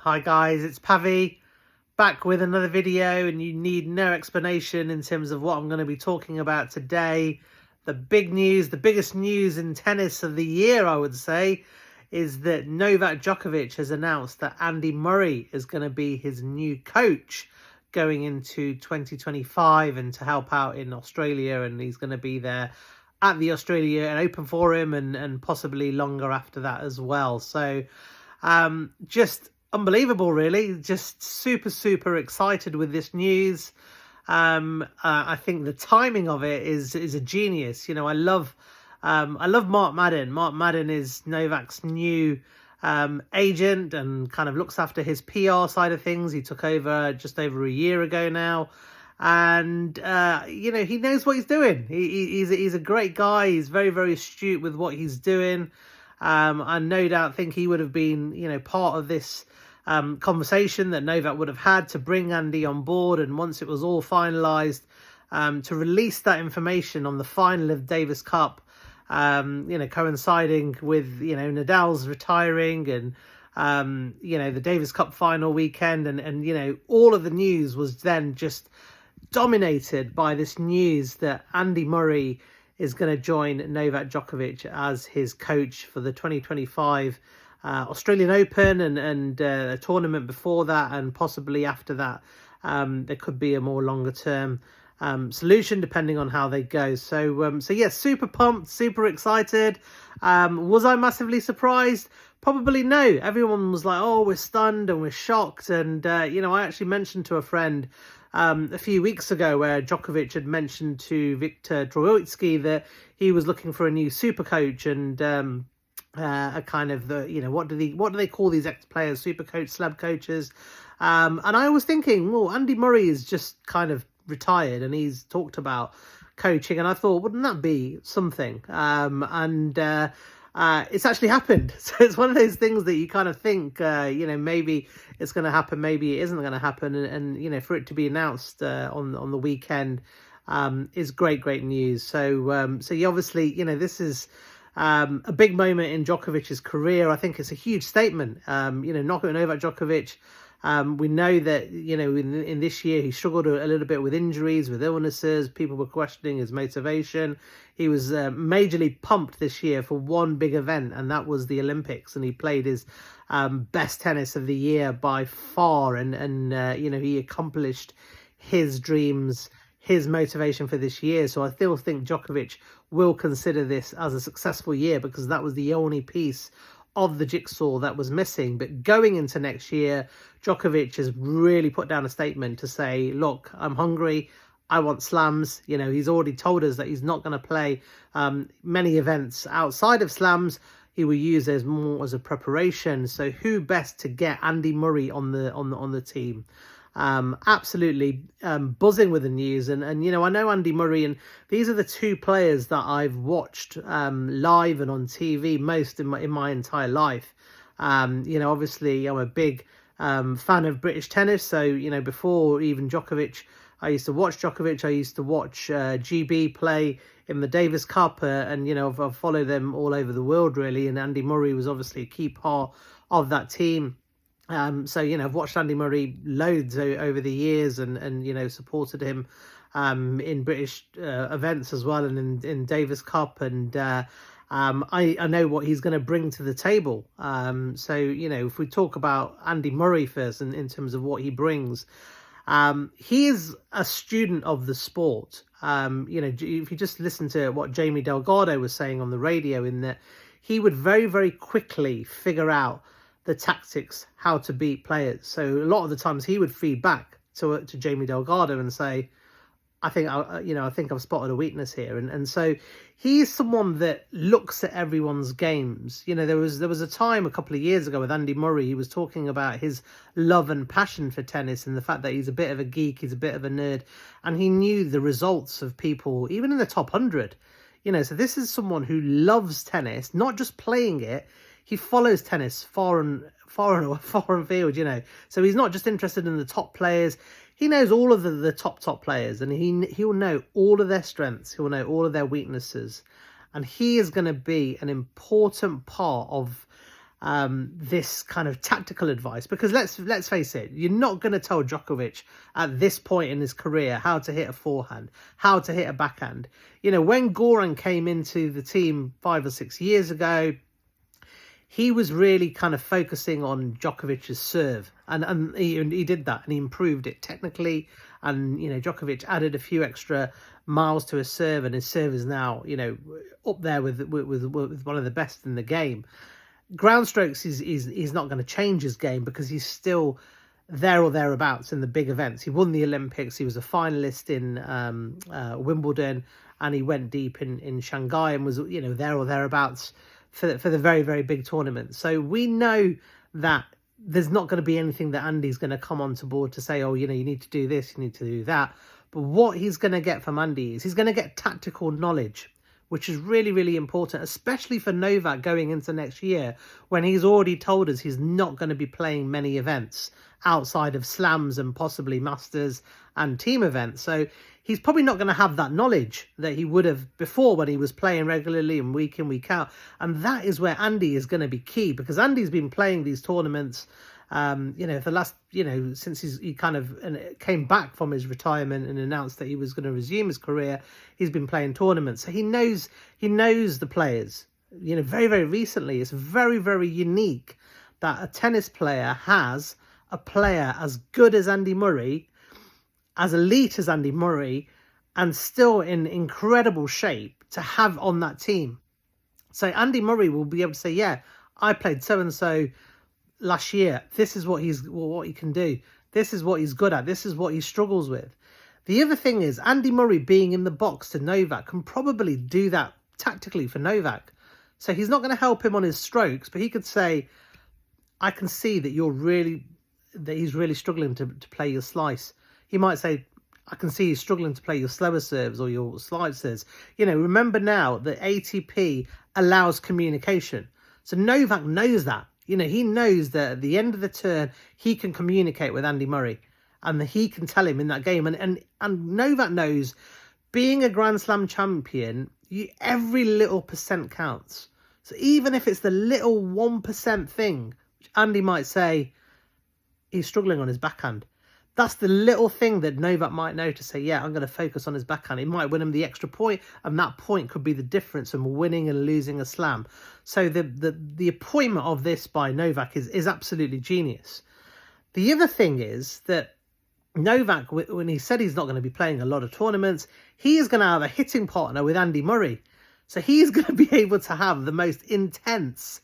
Hi guys, it's Pavi back with another video, and you need no explanation in terms of what I'm going to be talking about today. The big news, the biggest news in tennis of the year, I would say, is that Novak Djokovic has announced that Andy Murray is going to be his new coach going into 2025 and to help out in Australia, and he's going to be there at the Australia Open for him and possibly longer after that as well. So just unbelievable, really. Just super excited with this news. I think the timing of it is a genius. You know, I love Mark Madden. Mark Madden is Novak's new agent and kind of looks after his PR side of things. He took over just over a year ago now. And you know, he knows what he's doing. He's a great guy. He's very astute with what he's doing. I no doubt think he would have been, you know, part of this conversation that Novak would have had to bring Andy on board. And once it was all finalised, to release that information on the final of Davis Cup, you know, coinciding with, you know, Nadal's retiring and, you know, the Davis Cup final weekend. And, you know, all of the news was then just dominated by this news that Andy Murray is going to join Novak Djokovic as his coach for the 2025 Australian Open and a tournament before that, and possibly after that. There could be a more longer term solution depending on how they go. So yeah, super pumped, super excited. Was I massively surprised? Probably no. Everyone was like, oh, we're stunned and we're shocked. And you know, I actually mentioned to a friend a few weeks ago where Djokovic had mentioned to Viktor Troicki that he was looking for a new super coach, and a kind of the, you know, what do they call these ex-players, super coach, celeb coaches, and I was thinking, well, Andy Murray is just kind of retired and he's talked about coaching, and I thought, wouldn't that be something? It's actually happened. So it's one of those things that you kind of think, you know, maybe it's going to happen, maybe it isn't going to happen. And, you know, for it to be announced on the weekend is great news. So yeah, obviously, you know, this is a big moment in Djokovic's career. I think it's a huge statement. You know, Novak Djokovic, we know that, you know, in this year he struggled a little bit with injuries, with illnesses. People were questioning his motivation. He was majorly pumped this year for one big event, and that was the Olympics, and he played his best tennis of the year by far, and you know, he accomplished his dreams, his motivation for this year. So I still think Djokovic will consider this as a successful year, because that was the only piece of the jigsaw that was missing. But going into next year, Djokovic has really put down a statement to say, look, I'm hungry, I want slams. You know, he's already told us that he's not going to play many events outside of slams. He will use those more as a preparation. So who best to get Andy Murray on the team? Absolutely buzzing with the news, and you know, I know Andy Murray, and these are the two players that I've watched live and on TV most in my entire life. You know, obviously I'm a big fan of British tennis, so you know, before even Djokovic, I used to watch Djokovic. I used to watch GB play in the Davis Cup, and you know, I've followed them all over the world really, and Andy Murray was obviously a key part of that team. So, you know, I've watched Andy Murray loads over the years, and you know, supported him in British events as well, and in Davis Cup, and I know what he's going to bring to the table. So, you know, if we talk about Andy Murray first, in terms of what he brings, he is a student of the sport. You know, if you just listen to what Jamie Delgado was saying on the radio, in that he would very quickly figure out the tactics, how to beat players. So a lot of the times he would feed back to Jamie Delgado and say, I think I've spotted a weakness here. And so he's someone that looks at everyone's games. You know, there was a time a couple of years ago with Andy Murray, he was talking about his love and passion for tennis, and the fact that he's a bit of a geek, he's a bit of a nerd, and he knew the results of people, even in the top 100. You know, so this is someone who loves tennis, not just playing it. He follows tennis far and field, you know. So he's not just interested in the top players. He knows all of the top players, and he'll know all of their strengths. He'll know all of their weaknesses, and he is going to be an important part of this kind of tactical advice, because let's face it, you're not going to tell Djokovic at this point in his career how to hit a forehand, how to hit a backhand. When Goran came into the team 5 or 6 years ago, he was really kind of focusing on Djokovic's serve, and he did that, and he improved it technically. And Djokovic added a few extra miles to his serve, and his serve is now up there with one of the best in the game. Ground strokes he's not going to change his game, because he's still there or thereabouts in the big events. He won the Olympics, he was a finalist in Wimbledon, and he went deep in Shanghai and was there or thereabouts for the very, very big tournaments. So we know that there's not going to be anything that Andy's going to come onto board to say, oh, you need to do this, you need to do that. But what he's going to get from Andy is he's going to get tactical knowledge, which is really, really important, especially for Novak going into next year, when he's already told us he's not going to be playing many events outside of slams and possibly masters and team events. So he's probably not going to have that knowledge that he would have before when he was playing regularly and week in, week out. And that is where Andy is going to be key, because Andy's been playing these tournaments for the last, since he kind of came back from his retirement and announced that he was going to resume his career. He's been playing tournaments, so he knows the players. Very, very recently, it's very, very unique that a tennis player has a player as good as Andy Murray, as elite as Andy Murray, and still in incredible shape to have on that team. So Andy Murray will be able to say, yeah, I played so and so last year. This is what he can do. This is what he's good at. This is what he struggles with. The other thing is, Andy Murray being in the box to Novak can probably do that tactically for Novak. So he's not going to help him on his strokes, but he could say, I can see that he's really struggling to play your slice. He might say, I can see you struggling to play your slower serves or your slide serves. Remember now that ATP allows communication. So Novak knows that. He knows that at the end of the turn, he can communicate with Andy Murray, and that he can tell him in that game. And Novak knows, being a Grand Slam champion, every little percent counts. So even if it's the little 1% thing, which Andy might say, he's struggling on his backhand. That's the little thing that Novak might know to say, yeah, I'm going to focus on his backhand. It might win him the extra point, and that point could be the difference from winning and losing a slam. So the appointment of this by Novak is absolutely genius. The other thing is that Novak, when he said he's not going to be playing a lot of tournaments, he is going to have a hitting partner with Andy Murray. So he's going to be able to have the most intense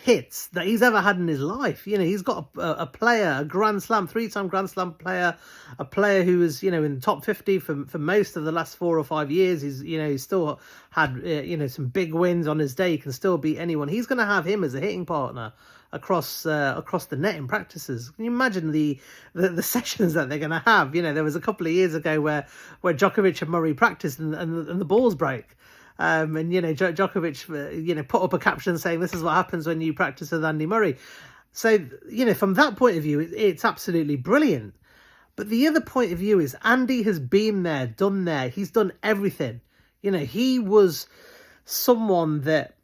hits that he's ever had in his life. He's got a player, a Grand Slam, 3-time Grand Slam player, a player who was, in the top 50 for most of the last 4 or 5 years. He's still had, some big wins on his day. He can still beat anyone. He's going to have him as a hitting partner across the net in practices. Can you imagine the sessions that they're going to have? There was a couple of years ago where Djokovic and Murray practiced and the balls break. Djokovic, put up a caption saying, this is what happens when you practice with Andy Murray. So, from that point of view, it's absolutely brilliant. But the other point of view is Andy has been there, done there. He's done everything. He was someone that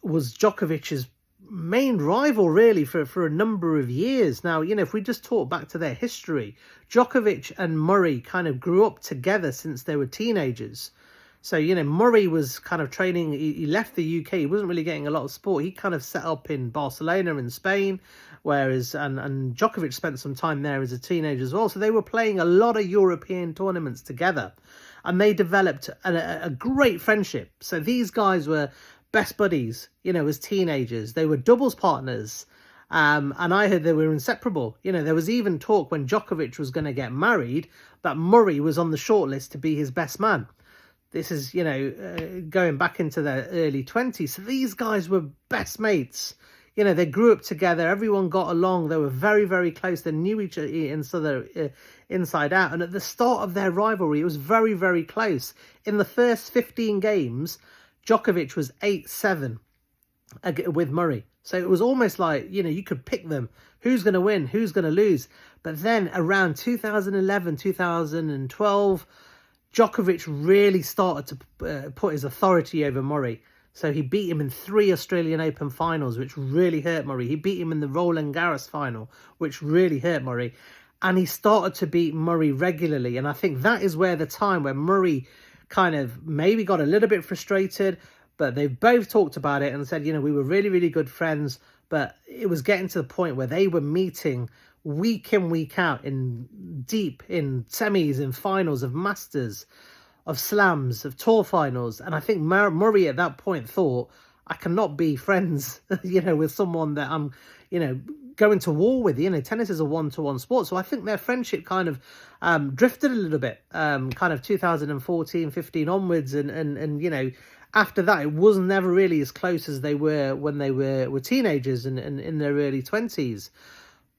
was Djokovic's main rival, really, for a number of years. Now, if we just talk back to their history, Djokovic and Murray kind of grew up together since they were teenagers. So, Murray was kind of training, he left the UK, he wasn't really getting a lot of sport. He kind of set up in Barcelona in Spain, whereas, and Djokovic spent some time there as a teenager as well. So they were playing a lot of European tournaments together, and they developed a great friendship. So these guys were best buddies, as teenagers. They were doubles partners. And I heard they were inseparable. There was even talk when Djokovic was going to get married that Murray was on the shortlist to be his best man. This is, going back into their early 20s. So these guys were best mates. They grew up together. Everyone got along. They were very, very close. They knew each other inside out. And at the start of their rivalry, it was very, very close. In the first 15 games, Djokovic was 8-7 with Murray. So it was almost like, you could pick them. Who's going to win? Who's going to lose? But then around 2011, 2012... Djokovic really started to put his authority over Murray. So he beat him in 3 Australian Open finals, which really hurt Murray. He beat him in the Roland Garros final, which really hurt Murray. And he started to beat Murray regularly. And I think that is where the time where Murray kind of maybe got a little bit frustrated, but they've both talked about it and said, we were really, really good friends, but it was getting to the point where they were meeting week in, week out in semis, in finals of Masters, of slams, of tour finals. And I think Murray at that point thought, I cannot be friends, with someone that I'm, going to war with. Tennis is a one-to-one sport. So I think their friendship kind of drifted a little bit, kind of 2014, 15 onwards. And after that, it was never really as close as they were when they were teenagers and in their early 20s.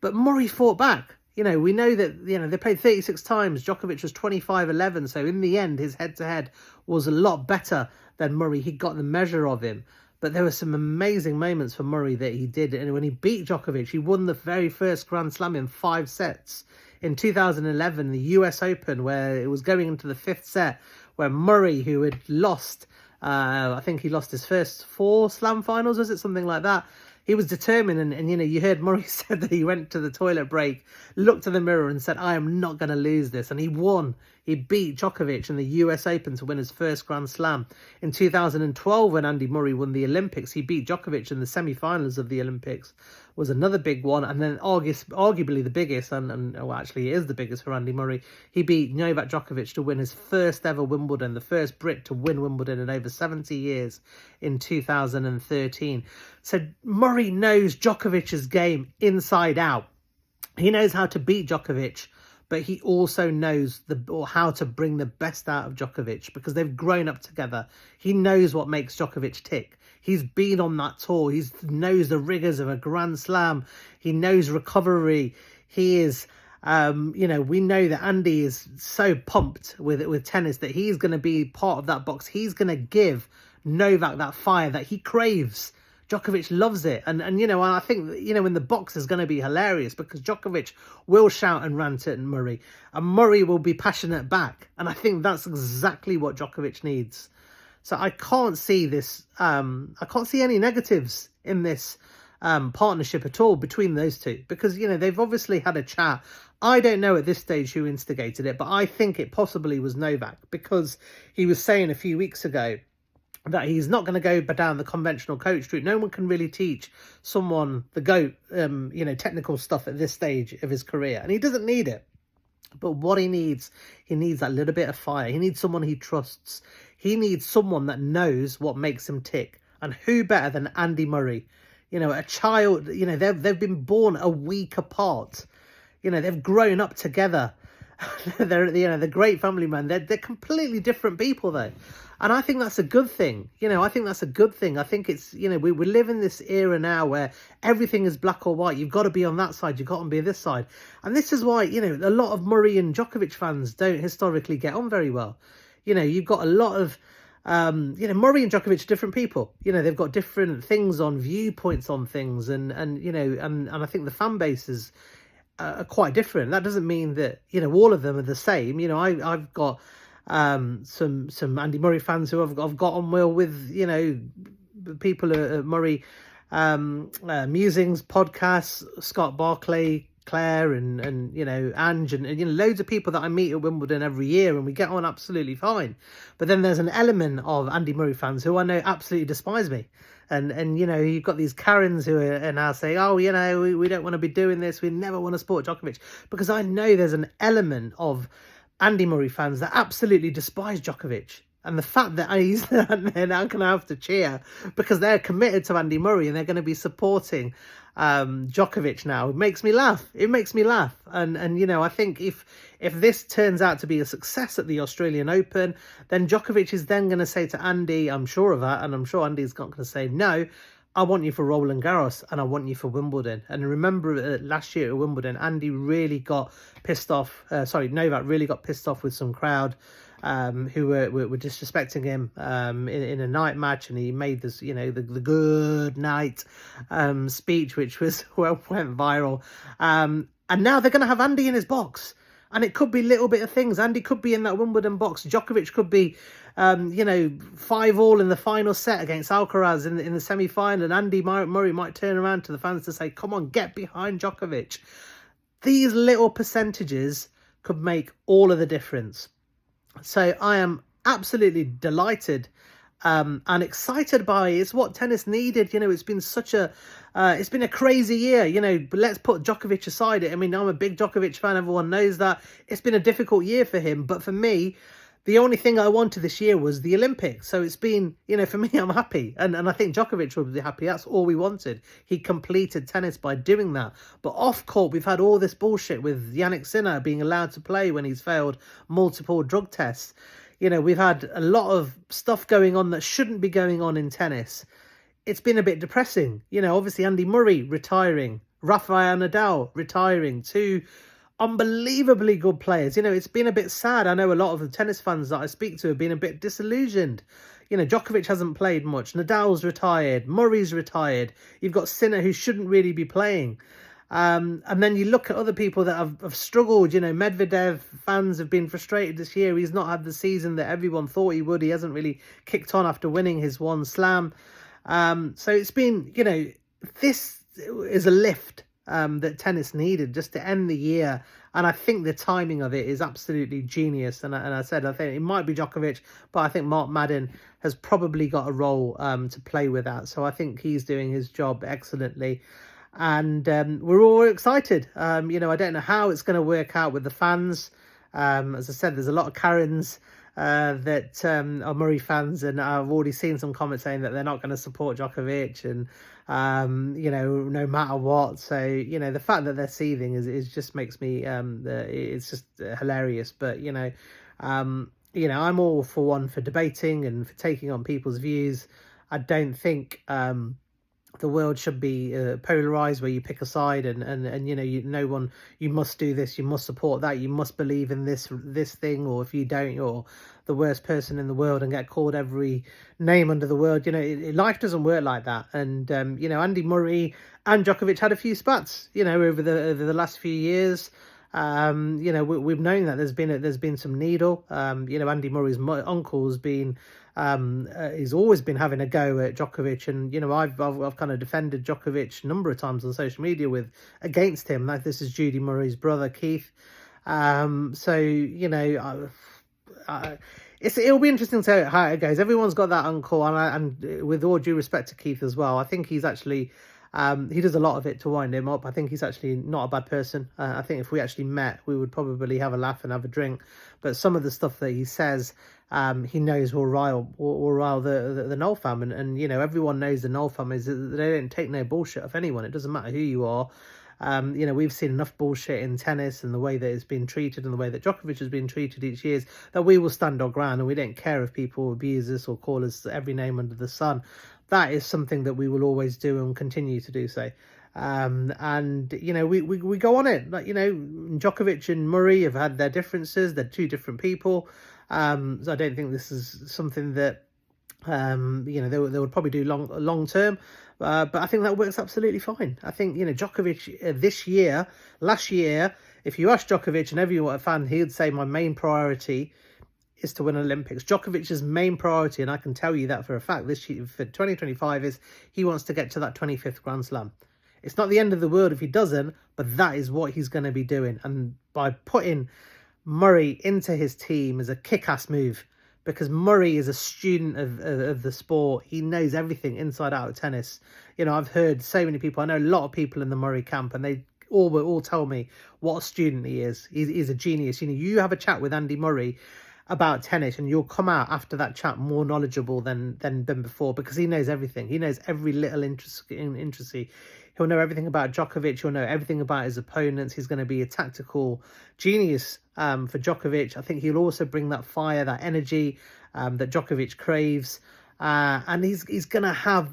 But Murray fought back. We know that, they played 36 times. Djokovic was 25-11. So in the end, his head-to-head was a lot better than Murray. He got the measure of him. But there were some amazing moments for Murray that he did. And when he beat Djokovic, he won the very first Grand Slam in 5 sets. In 2011, the US Open, where it was going into the 5th set, where Murray, who had lost, I think he lost his first 4 Slam finals, was it? Something like that. He was determined, and you heard Murray said that he went to the toilet break, looked in the mirror and said, I am not going to lose this. And he won. He beat Djokovic in the US Open to win his first Grand Slam. In 2012, when Andy Murray won the Olympics, he beat Djokovic in the semi-finals of the Olympics, was another big one. And then arguably the biggest, and actually it is the biggest for Andy Murray, he beat Novak Djokovic to win his first ever Wimbledon, the first Brit to win Wimbledon in over 70 years in 2013. So Murray knows Djokovic's game inside out. He knows how to beat Djokovic, but he also knows how to bring the best out of Djokovic because they've grown up together. He knows what makes Djokovic tick. He's been on that tour. He knows the rigors of a Grand Slam. He knows recovery. He is, we know that Andy is so pumped with tennis that he's going to be part of that box. He's going to give Novak that fire that he craves. Djokovic loves it. And I think, in the box is going to be hilarious because Djokovic will shout and rant at Murray and Murray will be passionate back. And I think that's exactly what Djokovic needs. So I can't see this, I can't see any negatives in this partnership at all between those two because, they've obviously had a chat. I don't know at this stage who instigated it, but I think it possibly was Novak because he was saying a few weeks ago that he's not going to go down the conventional coach route. No one can really teach someone the GOAT, technical stuff at this stage of his career. And he doesn't need it. But what he needs that little bit of fire. He needs someone he trusts. He needs someone that knows what makes him tick. And who better than Andy Murray? A child, they've been born a week apart. They've grown up together. They're great family man. They're completely different people though. And I think that's a good thing. I think that's a good thing. I think it's, we live in this era now where everything is black or white. You've got to be on that side. You've got to be this side. And this is why, a lot of Murray and Djokovic fans don't historically get on very well. You've got a lot of, Murray and Djokovic are different people. They've got different things on, viewpoints on things. And I think the fan bases are quite different. That doesn't mean that, all of them are the same. I've got some Andy Murray fans who I've got on well with, people at Murray Musings podcasts, Scott Barclay, Claire and Ange and loads of people that I meet at Wimbledon every year and we get on absolutely fine. But then there's an element of Andy Murray fans who I know absolutely despise me. And you've got these Karens who are now saying, oh, we don't want to be doing this. We never want to support Djokovic. Because I know there's an element of Andy Murray fans that absolutely despise Djokovic. And the fact that they're now going to have to cheer because they're committed to Andy Murray and they're going to be supporting Djokovic now, it makes me laugh. It makes me laugh. And I think if this turns out to be a success at the Australian Open, then Djokovic is then going to say to Andy, I'm sure of that, and I'm sure Andy's not going to say no, I want you for Roland Garros and I want you for Wimbledon. And remember last year at Wimbledon, Andy really got pissed off. Novak really got pissed off with some crowd who were disrespecting him in a night match, and he made this, the good night speech, which went viral. And now they're going to have Andy in his box. And it could be little bit of things. Andy could be in that Wimbledon box. Djokovic could be, 5-all in the final set against Alcaraz in the semi-final. And Andy Murray might turn around to the fans to say, come on, get behind Djokovic. These little percentages could make all of the difference. So I am absolutely delighted and excited by it. It's what tennis needed. It's been it's been a crazy year. But let's put Djokovic aside. I mean, I'm a big Djokovic fan. Everyone knows that. It's been a difficult year for him. But for me, the only thing I wanted this year was the Olympics. So it's been, for me, I'm happy. And I think Djokovic will be happy. That's all we wanted. He completed tennis by doing that. But off court, we've had all this bullshit with Yannick Sinner being allowed to play when he's failed multiple drug tests. We've had a lot of stuff going on that shouldn't be going on in tennis. It's been a bit depressing. Obviously Andy Murray retiring, Rafael Nadal retiring, two unbelievably good players. It's been a bit sad. I know a lot of the tennis fans that I speak to have been a bit disillusioned. Djokovic hasn't played much. Nadal's retired. Murray's retired. You've got Sinner, who shouldn't really be playing. And then you look at other people that have struggled. Medvedev, fans have been frustrated this year. He's not had the season that everyone thought he would. He hasn't really kicked on after winning his one slam. So it's been, this is a lift that tennis needed just to end the year. And I think the timing of it is absolutely genius. And I said, I think it might be Djokovic, but I think Mark Madden has probably got a role to play with that. So I think he's doing his job excellently. And we're all excited. I don't know how it's going to work out with the fans. As I said, there's a lot of Karens that are Murray fans, and I've already seen some comments saying that they're not going to support Djokovic, and no matter what. So the fact that they're seething is just makes me it's just hilarious. But I'm all for debating and for taking on people's views. I don't think the world should be polarized, where you pick a side and no one, you must do this, you must support that, you must believe in this thing, or if you don't, you're the worst person in the world and get called every name under the world. Life doesn't work like that. And Andy Murray and Djokovic had a few spats over the last few years. We've known that there's been some needle. Andy Murray's uncle's been he's always been having a go at Djokovic, and I've kind of defended Djokovic a number of times on social media against him. Like, this is Judy Murray's brother, Keith. It'll be interesting to see how it goes. Everyone's got that uncle, and with all due respect to Keith as well, I think he's actually he does a lot of it to wind him up. I think he's actually not a bad person. I think if we actually met, we would probably have a laugh and have a drink. But some of the stuff that he says, he knows will rile the Noel fam, and everyone knows the Noel fam is they don't take no bullshit off anyone. It doesn't matter who you are. We've seen enough bullshit in tennis and the way that it's been treated and the way that Djokovic has been treated each year, that we will stand our ground, and we don't care if people abuse us or call us every name under the sun. That is something that we will always do and continue to do so. We go on it. Like, Djokovic and Murray have had their differences. They're two different people. So I don't think this is something that they would probably do long term. But I think that works absolutely fine. I think Djokovic last year, if you ask Djokovic and every fan, he would say my main priority is to win Olympics. Djokovic's main priority, and I can tell you that for a fact, this year for 2025 is he wants to get to that 25th Grand Slam. It's not the end of the world if he doesn't, but that is what he's going to be doing. And by putting Murray into his team is a kick-ass move, because Murray is a student of the sport. He knows everything inside out of tennis. I've heard so many people, I know a lot of people in the Murray camp, and they all tell me what a student he is. He's a genius. You have a chat with Andy Murray about tennis, and you'll come out after that chat more knowledgeable than before, because he knows everything. He knows every little intricacy. He'll know everything about Djokovic. He'll know everything about his opponents. He's going to be a tactical genius for Djokovic. I think he'll also bring that fire, that energy that Djokovic craves. And he's going to have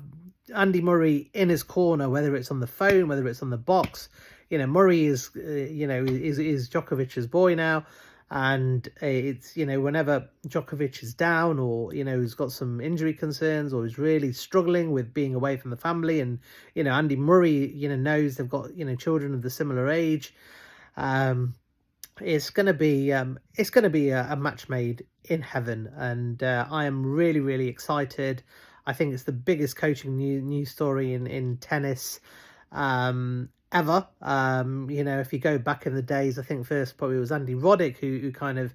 Andy Murray in his corner, whether it's on the phone, whether it's on the box. Murray is Djokovic's boy now. And it's, whenever Djokovic is down, or, he's got some injury concerns, or is really struggling with being away from the family. And, Andy Murray, knows they've got, children of the similar age. it's gonna be a match made in heaven, and I am really really excited. I think it's the biggest coaching news story in tennis ever. If you go back in the days, I think first probably it was Andy Roddick who kind of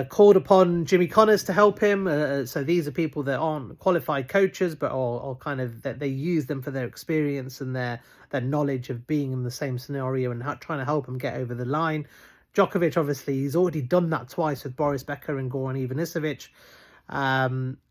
called upon Jimmy Connors to help him. So these are people that aren't qualified coaches, but are kind of that they use them for their experience and their knowledge of being in the same scenario and trying to help them get over the line. Djokovic, obviously, he's already done that twice with Boris Becker and Goran Ivanisevic,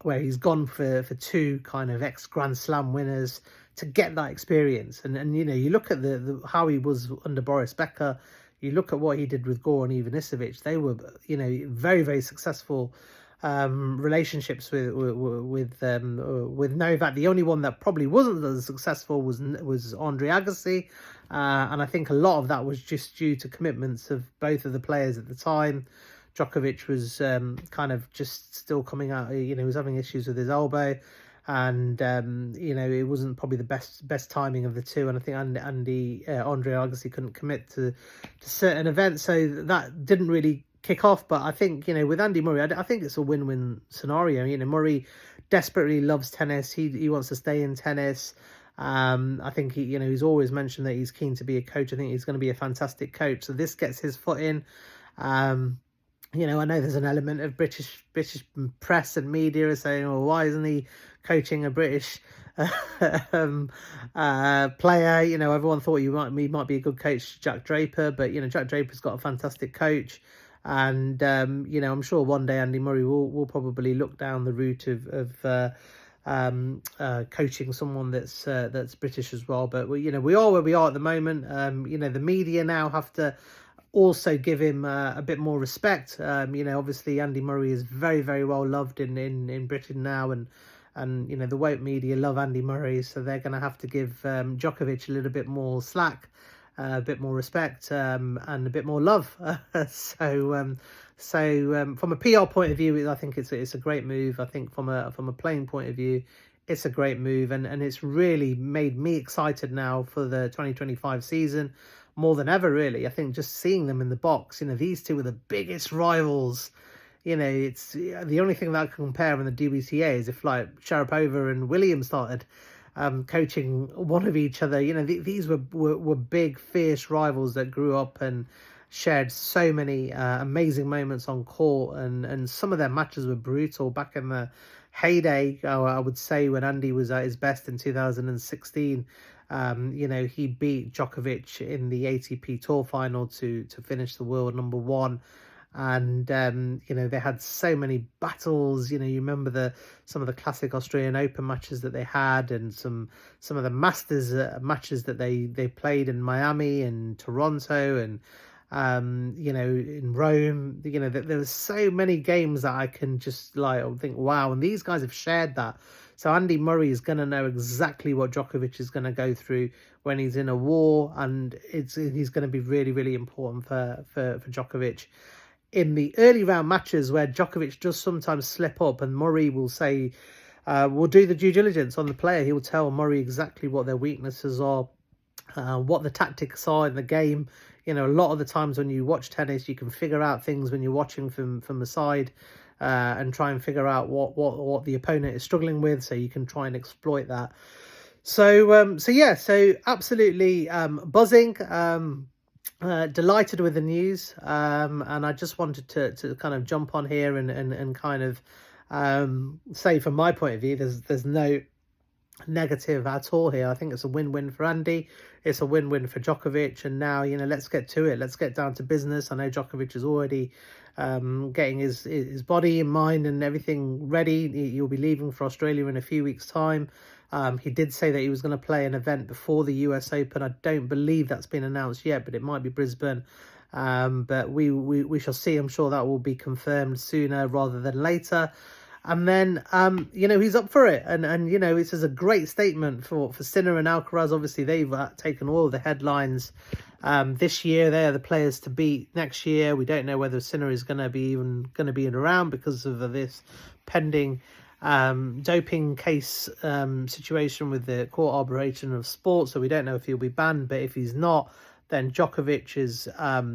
where he's gone for two kind of ex-Grand Slam winners to get that experience. And you look at the how he was under Boris Becker, you look at what he did with Goran Ivanisevic, they were, very, very successful relationships with Novak. The only one that probably wasn't as successful was Andre Agassi, and I think a lot of that was just due to commitments of both of the players at the time. Djokovic was kind of just still coming out. He was having issues with his elbow, and it wasn't probably the best timing of the two. And I think Andre Agassi couldn't commit to certain events, so that didn't really kick off. But I think with Andy Murray, I think it's a win-win scenario. Murray desperately loves tennis. He wants to stay in tennis. I think he's always mentioned that he's keen to be a coach. I think he's going to be a fantastic coach. So this gets his foot in. I know there's an element of British press and media saying, "Oh, why isn't he coaching a British player?" Everyone thought he might be a good coach, Jack Draper, but Jack Draper's got a fantastic coach, and I'm sure one day Andy Murray will probably look down the route of coaching someone that's British as well. But we are where we are at the moment. The media now have to also give him a bit more respect. Obviously Andy Murray is very, very well loved in Britain now, and the woke media love Andy Murray, so they're going to have to give Djokovic a little bit more slack, a bit more respect, and a bit more love. So from a PR point of view, I think it's a great move. I think from a playing point of view, it's a great move, and it's really made me excited now for the 2025 season more than ever, really. I think just seeing them in the box, these two are the biggest rivals. It's the only thing that I can compare in the WTA is if like Sharapova and Williams started coaching one of each other. These were big, fierce rivals that grew up and shared so many amazing moments on court, and some of their matches were brutal back in the heyday. I would say when Andy was at his best in 2016. He beat Djokovic in the ATP Tour final to finish the world number one. And they had so many battles. You remember some of the classic Australian Open matches that they had, and some of the Masters matches that they played in Miami and Toronto and in Rome. There's so many games that I can just think, wow, and these guys have shared that. So Andy Murray is going to know exactly what Djokovic is going to go through when he's in a war, and he's going to be really, really important for Djokovic. In the early round matches where Djokovic does sometimes slip up, and Murray will say, we'll do the due diligence on the player. He will tell Murray exactly what their weaknesses are, what the tactics are in the game. A lot of the times when you watch tennis, you can figure out things when you're watching from the side, and try and figure out what the opponent is struggling with, so you can try and exploit that. So absolutely buzzing, delighted with the news, and I just wanted to kind of jump on here and kind of say from my point of view, there's no negative at all here. I think it's a win-win for Andy, it's a win-win for Djokovic, and now let's get to it, let's get down to business. I know Djokovic is already getting his body and mind and everything ready. He'll be leaving for Australia in a few weeks' time. He did say that he was going to play an event before the US Open. I don't believe that's been announced yet, but it might be Brisbane. But we shall see. I'm sure that will be confirmed sooner rather than later. And then, he's up for it. And this is a great statement for Sinner and Alcaraz. Obviously, they've taken all of the headlines this year. They are the players to beat next year. We don't know whether Sinner is going to be around because of this pending doping case situation with the Court Arbitration of Sport. So we don't know if he'll be banned. But if he's not, then Djokovic is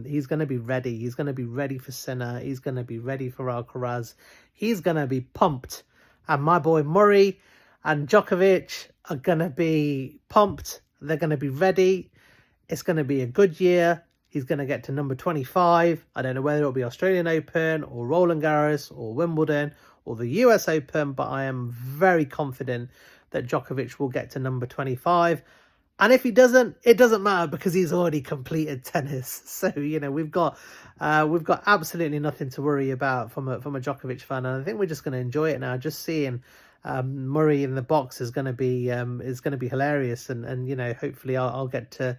he's going to be ready. He's going to be ready for Sinner. He's going to be ready for Alcaraz. He's going to be pumped. And my boy Murray and Djokovic are going to be pumped. They're going to be ready. It's going to be a good year. He's going to get to number 25. I don't know whether it'll be Australian Open or Roland Garros or Wimbledon or the US Open, but I am very confident that Djokovic will get to number 25. And if he doesn't, it doesn't matter because he's already completed tennis. So, you know, we've got absolutely nothing to worry about from a Djokovic fan. And I think we're just going to enjoy it now. Just seeing Murray in the box is going to be hilarious. And you know, hopefully I'll get to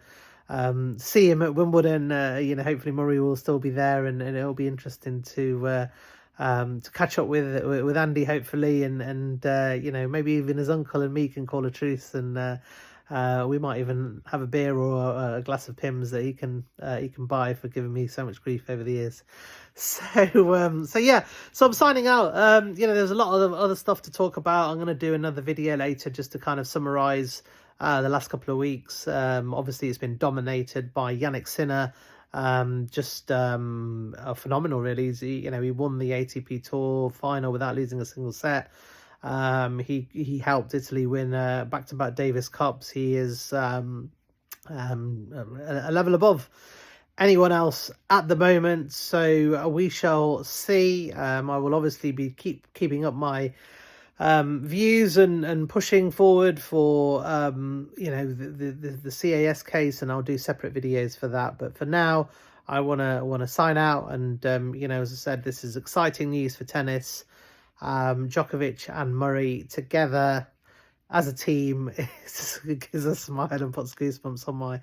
see him at Wimbledon. You know, hopefully Murray will still be there, and it'll be interesting to catch up with Andy, hopefully, and you know, maybe even his uncle and me can call a truce, and we might even have a beer or a glass of Pimm's that he can buy for giving me so much grief over the years. So yeah, so I'm signing out. You know, there's a lot of other stuff to talk about. I'm going to do another video later just to kind of summarize the last couple of weeks. Obviously it's been dominated by Jannik Sinner. Just phenomenal, really. You know, he won the ATP Tour final without losing a single set. He helped Italy win back-to-back Davis Cups. He is a level above anyone else at the moment. So we shall see. I will obviously be keeping up my views and pushing forward for you know, the CAS case, and I'll do separate videos for that. But for now, I want to sign out, and you know, as I said, this is exciting news for tennis. Djokovic and Murray together as a team gives a smile and puts goosebumps on my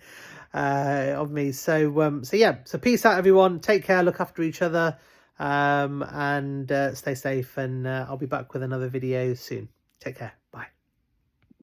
on me. So yeah, so peace out everyone, take care, look after each other, and stay safe, and I'll be back with another video soon. Take care, bye.